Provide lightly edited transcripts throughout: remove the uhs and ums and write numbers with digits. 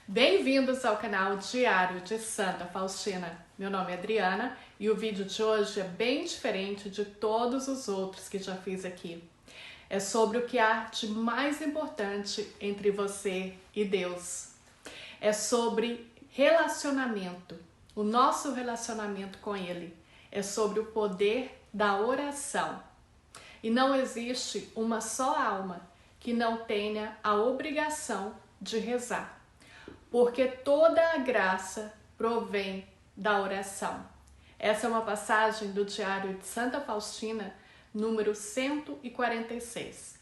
Bem-vindos ao canal Diário de Santa Faustina. Meu nome é Adriana e o vídeo de hoje é bem diferente de todos os outros que já fiz aqui. É sobre o que há de mais importante entre você e Deus. É sobre relacionamento, o nosso relacionamento com Ele. É sobre o poder da oração. E não existe uma só alma que não tenha a obrigação de rezar, porque toda a graça provém da oração. Essa é uma passagem do Diário de Santa Faustina, número 146.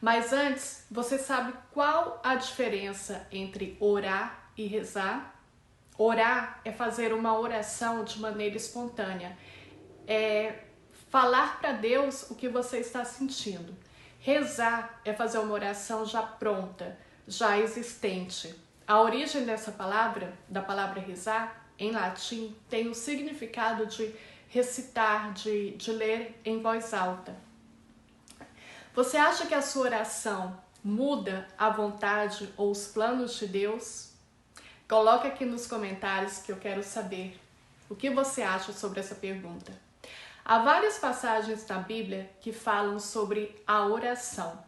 Mas antes, você sabe qual a diferença entre orar e rezar? Orar é fazer uma oração de maneira espontânea, é falar para Deus o que você está sentindo. Rezar é fazer uma oração já pronta, já existente. A origem dessa palavra, da palavra rezar, em latim, tem o significado de recitar, de ler em voz alta. Você acha que a sua oração muda a vontade ou os planos de Deus? Coloque aqui nos comentários que eu quero saber o que você acha sobre essa pergunta. Há várias passagens na Bíblia que falam sobre a oração.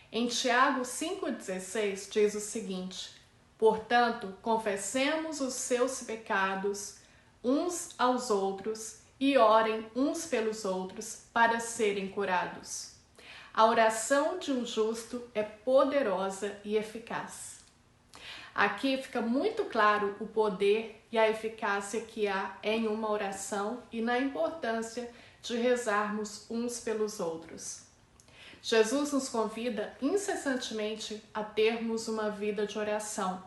Em Tiago 5,16 diz o seguinte: portanto, confessemos os seus pecados uns aos outros e orem uns pelos outros para serem curados. A oração de um justo é poderosa e eficaz. Aqui fica muito claro o poder e a eficácia que há em uma oração e na importância de rezarmos uns pelos outros. Jesus nos convida incessantemente a termos uma vida de oração.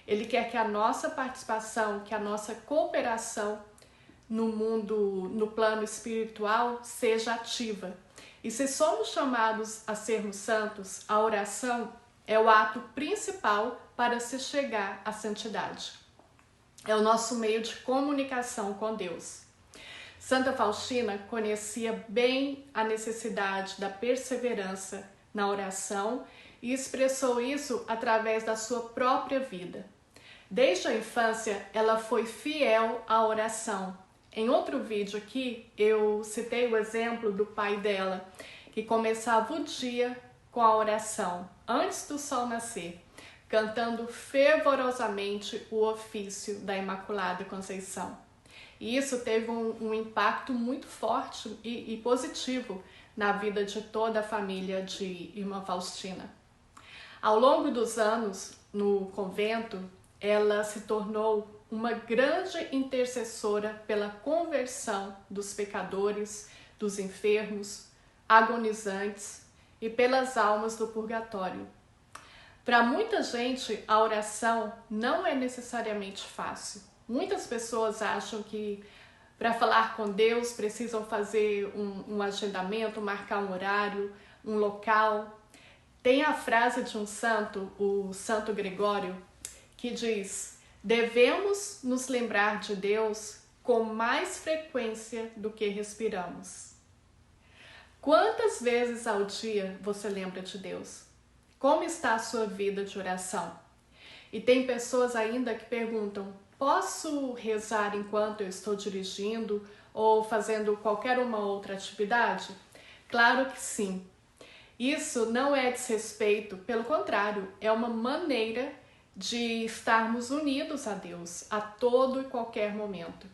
Ele quer que a nossa participação, que a nossa cooperação no mundo, no plano espiritual, seja ativa. E se somos chamados a sermos santos, a oração é o ato principal para se chegar à santidade. É o nosso meio de comunicação com Deus. Santa Faustina conhecia bem a necessidade da perseverança na oração e expressou isso através da sua própria vida. Desde a infância, ela foi fiel à oração. Em outro vídeo aqui, eu citei o exemplo do pai dela, que começava o dia com a oração, antes do sol nascer, cantando fervorosamente o ofício da Imaculada Conceição. E isso teve um impacto muito forte e positivo na vida de toda a família de Irmã Faustina. Ao longo dos anos, no convento, ela se tornou uma grande intercessora pela conversão dos pecadores, dos enfermos, agonizantes e pelas almas do purgatório. Para muita gente, a oração não é necessariamente fácil. Muitas pessoas acham que para falar com Deus precisam fazer um agendamento, marcar um horário, um local. Tem a frase de um santo, o Santo Gregório, que diz: devemos nos lembrar de Deus com mais frequência do que respiramos. Quantas vezes ao dia você lembra de Deus? Como está a sua vida de oração? E tem pessoas ainda que perguntam: posso rezar enquanto eu estou dirigindo ou fazendo qualquer uma outra atividade? Claro que sim. Isso não é desrespeito, pelo contrário, é uma maneira de estarmos unidos a Deus a todo e qualquer momento.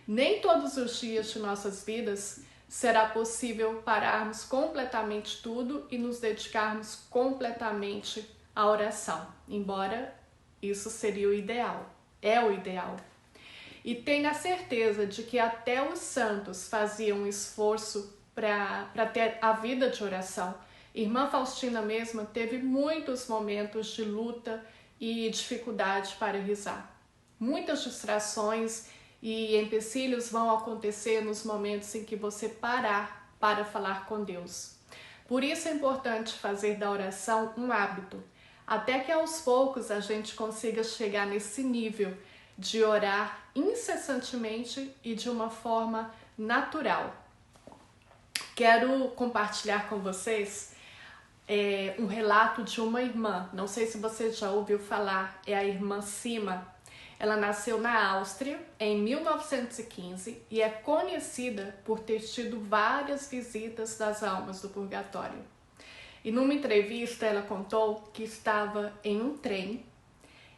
Nem todos os dias de nossas vidas será possível pararmos completamente tudo e nos dedicarmos completamente à oração, embora isso seria o ideal, é o ideal. E tenha certeza de que até os santos faziam um esforço para ter a vida de oração. Irmã Faustina mesma teve muitos momentos de luta e dificuldade para rezar. Muitas distrações e empecilhos vão acontecer nos momentos em que você parar para falar com Deus. Por isso é importante fazer da oração um hábito, até que aos poucos a gente consiga chegar nesse nível de orar incessantemente e de uma forma natural. Quero compartilhar com vocês um relato de uma irmã. Não sei se você já ouviu falar, é a irmã Sima. Ela nasceu na Áustria em 1915 e é conhecida por ter tido várias visitas das almas do purgatório. E numa entrevista ela contou que estava em um trem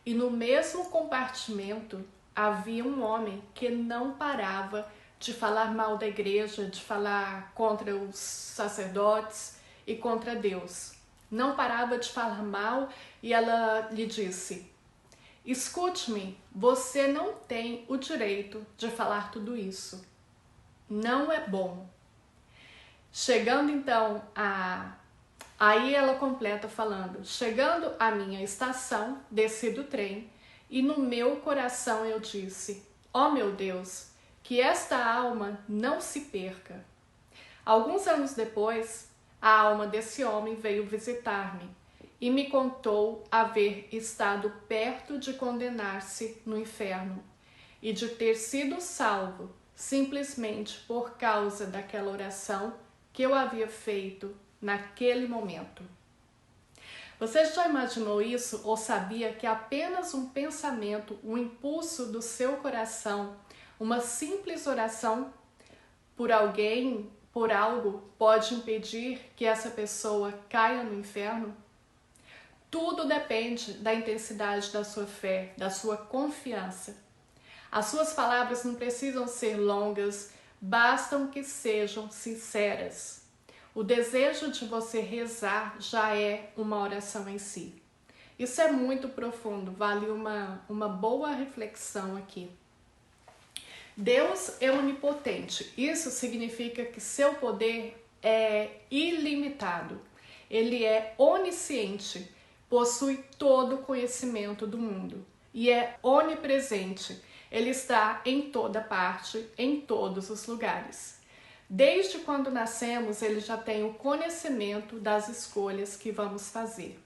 e no mesmo compartimento havia um homem que não parava de falar mal da igreja, de falar contra os sacerdotes e contra Deus. Não parava de falar mal e ela lhe disse: escute-me, você não tem o direito de falar tudo isso. Não é bom. Chegando então Aí ela completa falando: chegando à minha estação, desci do trem e no meu coração eu disse: ó meu Deus, que esta alma não se perca. Alguns anos depois, a alma desse homem veio visitar-me e me contou haver estado perto de condenar-se no inferno e de ter sido salvo simplesmente por causa daquela oração que eu havia feito naquele momento. Você já imaginou isso ou sabia que apenas um pensamento, um impulso do seu coração, uma simples oração por alguém, por algo, pode impedir que essa pessoa caia no inferno? Tudo depende da intensidade da sua fé, da sua confiança. As suas palavras não precisam ser longas, bastam que sejam sinceras. O desejo de você rezar já é uma oração em si. Isso é muito profundo, vale uma boa reflexão aqui. Deus é onipotente. Isso significa que seu poder é ilimitado. Ele é onisciente, possui todo o conhecimento do mundo e é onipresente. Ele está em toda parte, em todos os lugares. Desde quando nascemos, ele já tem o conhecimento das escolhas que vamos fazer.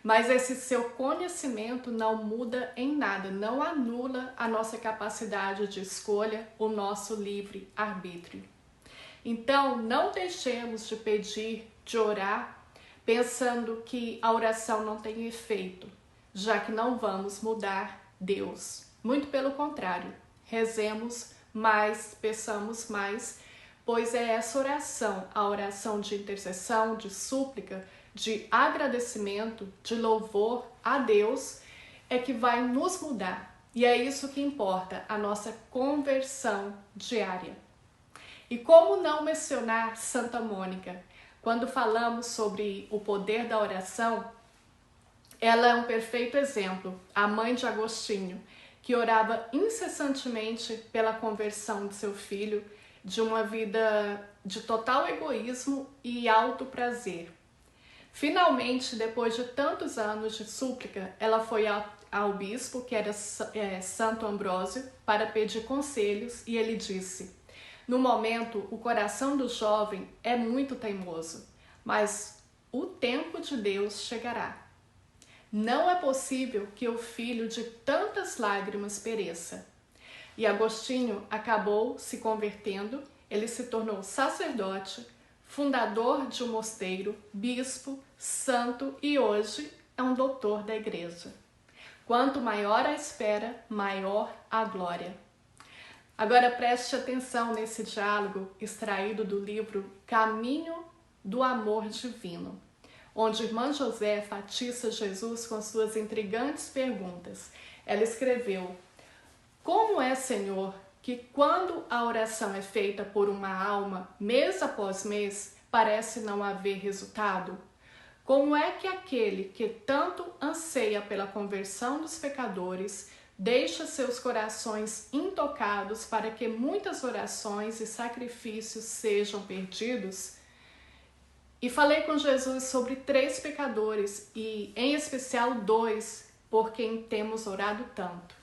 Mas esse seu conhecimento não muda em nada, não anula a nossa capacidade de escolha, o nosso livre arbítrio. Então, não deixemos de pedir, de orar, pensando que a oração não tem efeito, já que não vamos mudar Deus. Muito pelo contrário, rezemos mais, peçamos mais, pois é essa oração, a oração de intercessão, de súplica, de agradecimento, de louvor a Deus, é que vai nos mudar. E é isso que importa, a nossa conversão diária. E como não mencionar Santa Mônica? Quando falamos sobre o poder da oração, ela é um perfeito exemplo, a mãe de Agostinho, que orava incessantemente pela conversão de seu filho, de uma vida de total egoísmo e alto prazer. Finalmente, depois de tantos anos de súplica, ela foi ao bispo, que era Santo Ambrósio, para pedir conselhos e ele disse: no momento, o coração do jovem é muito teimoso, mas o tempo de Deus chegará. Não é possível que o filho de tantas lágrimas pereça. E Agostinho acabou se convertendo, ele se tornou sacerdote, fundador de um mosteiro, bispo, santo e hoje é um doutor da igreja. Quanto maior a espera, maior a glória. Agora preste atenção nesse diálogo extraído do livro Caminho do Amor Divino, onde Irmã Josefa atiça Jesus com suas intrigantes perguntas. Ela escreveu: como é, Senhor, que quando a oração é feita por uma alma, mês após mês, parece não haver resultado? Como é que aquele que tanto anseia pela conversão dos pecadores deixa seus corações intocados para que muitas orações e sacrifícios sejam perdidos? E falei com Jesus sobre 3 pecadores e, em especial, 2, por quem temos orado tanto.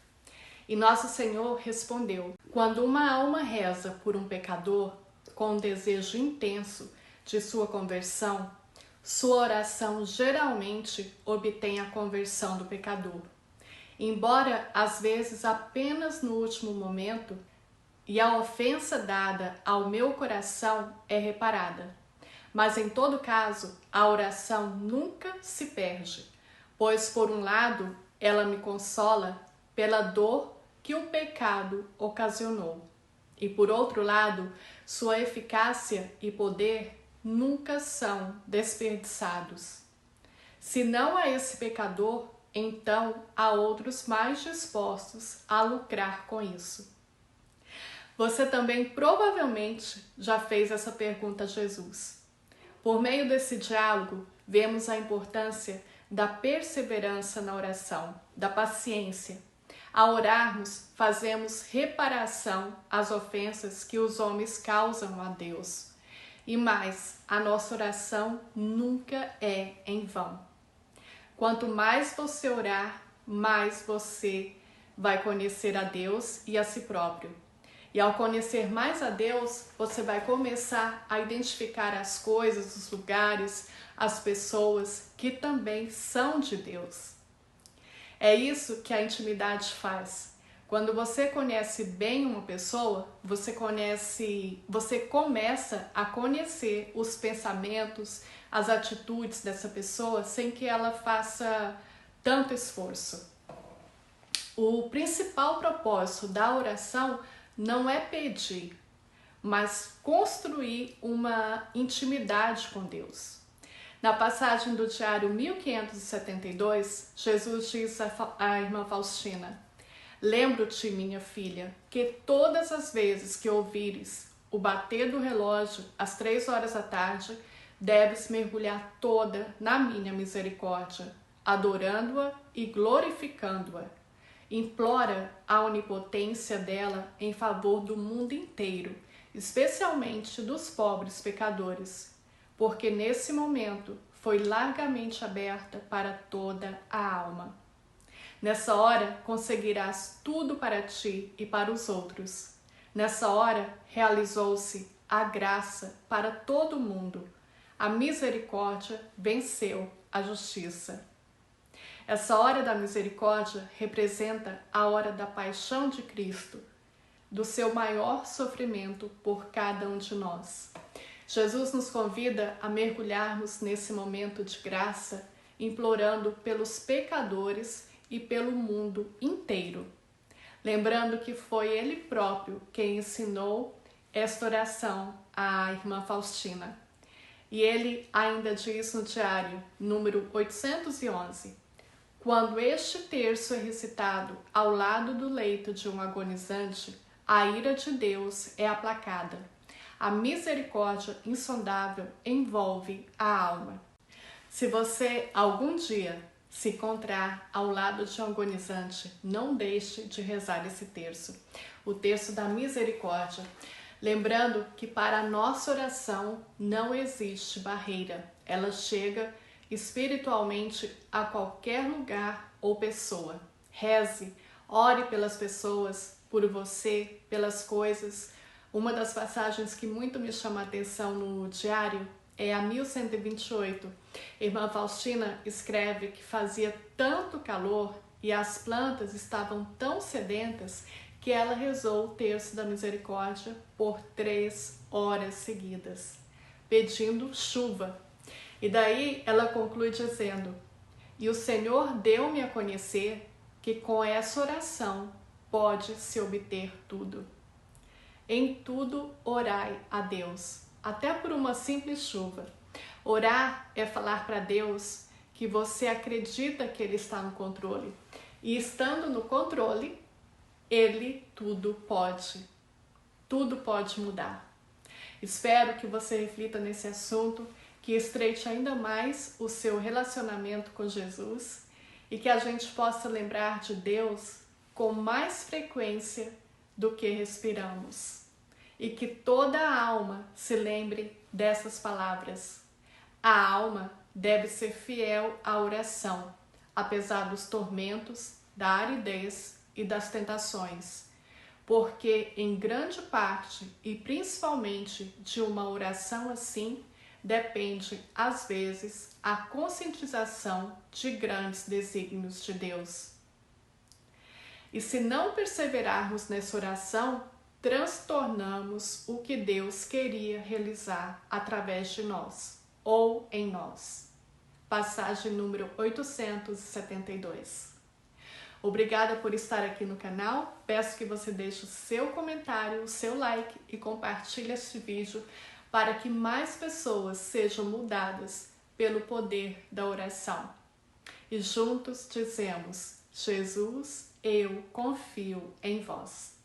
E Nosso Senhor respondeu: quando uma alma reza por um pecador com um desejo intenso de sua conversão, sua oração geralmente obtém a conversão do pecador. Embora, às vezes, apenas no último momento, e a ofensa dada ao meu coração é reparada. Mas em todo caso, a oração nunca se perde, pois por um lado ela me consola pela dor que o pecado ocasionou, e por outro lado, sua eficácia e poder nunca são desperdiçados. Se não a esse pecador, então há outros mais dispostos a lucrar com isso. Você também provavelmente já fez essa pergunta a Jesus. Por meio desse diálogo, vemos a importância da perseverança na oração, da paciência. Ao orarmos, fazemos reparação às ofensas que os homens causam a Deus. E mais, a nossa oração nunca é em vão. Quanto mais você orar, mais você vai conhecer a Deus e a si próprio. E ao conhecer mais a Deus, você vai começar a identificar as coisas, os lugares, as pessoas que também são de Deus. É isso que a intimidade faz. Quando você conhece bem uma pessoa, você começa a conhecer os pensamentos, as atitudes dessa pessoa sem que ela faça tanto esforço. O principal propósito da oração não é pedir, mas construir uma intimidade com Deus. Na passagem do diário 1572, Jesus diz à irmã Faustina: lembro-te, minha filha, que todas as vezes que ouvires o bater do relógio às 3 horas da tarde, deves mergulhar toda na minha misericórdia, adorando-a e glorificando-a. Implora a onipotência dela em favor do mundo inteiro, especialmente dos pobres pecadores, porque nesse momento foi largamente aberta para toda a alma. Nessa hora conseguirás tudo para ti e para os outros. Nessa hora realizou-se a graça para todo mundo. A misericórdia venceu a justiça. Essa hora da misericórdia representa a hora da paixão de Cristo, do seu maior sofrimento por cada um de nós. Jesus nos convida a mergulharmos nesse momento de graça, implorando pelos pecadores e pelo mundo inteiro. Lembrando que foi Ele próprio quem ensinou esta oração à irmã Faustina. E ele ainda diz no diário, número 811, quando este terço é recitado ao lado do leito de um agonizante, a ira de Deus é aplacada. A misericórdia insondável envolve a alma. Se você algum dia se encontrar ao lado de um agonizante, não deixe de rezar esse terço, o terço da misericórdia. Lembrando que para a nossa oração não existe barreira, ela chega espiritualmente a qualquer lugar ou pessoa. Reze, ore pelas pessoas, por você, pelas coisas. Uma das passagens que muito me chama a atenção no diário é a 1128. Irmã Faustina escreve que fazia tanto calor e as plantas estavam tão sedentas que ela rezou o terço da misericórdia por 3 horas seguidas, pedindo chuva. E daí ela conclui dizendo: e o Senhor deu-me a conhecer que com essa oração pode-se obter tudo. Em tudo orai a Deus, até por uma simples chuva. Orar é falar para Deus que você acredita que Ele está no controle. E estando no controle, Ele tudo pode mudar. Espero que você reflita nesse assunto, que estreite ainda mais o seu relacionamento com Jesus e que a gente possa lembrar de Deus com mais frequência do que respiramos. E que toda a alma se lembre dessas palavras. A alma deve ser fiel à oração, apesar dos tormentos, da aridez e das tentações, porque em grande parte e principalmente de uma oração assim depende às vezes a conscientização de grandes desígnios de Deus. E se não perseverarmos nessa oração, transtornamos o que Deus queria realizar através de nós ou em nós. Passagem número 872. Obrigada por estar aqui no canal. Peço que você deixe o seu comentário, o seu like e compartilhe este vídeo para que mais pessoas sejam mudadas pelo poder da oração. E juntos dizemos: Jesus, eu confio em vós.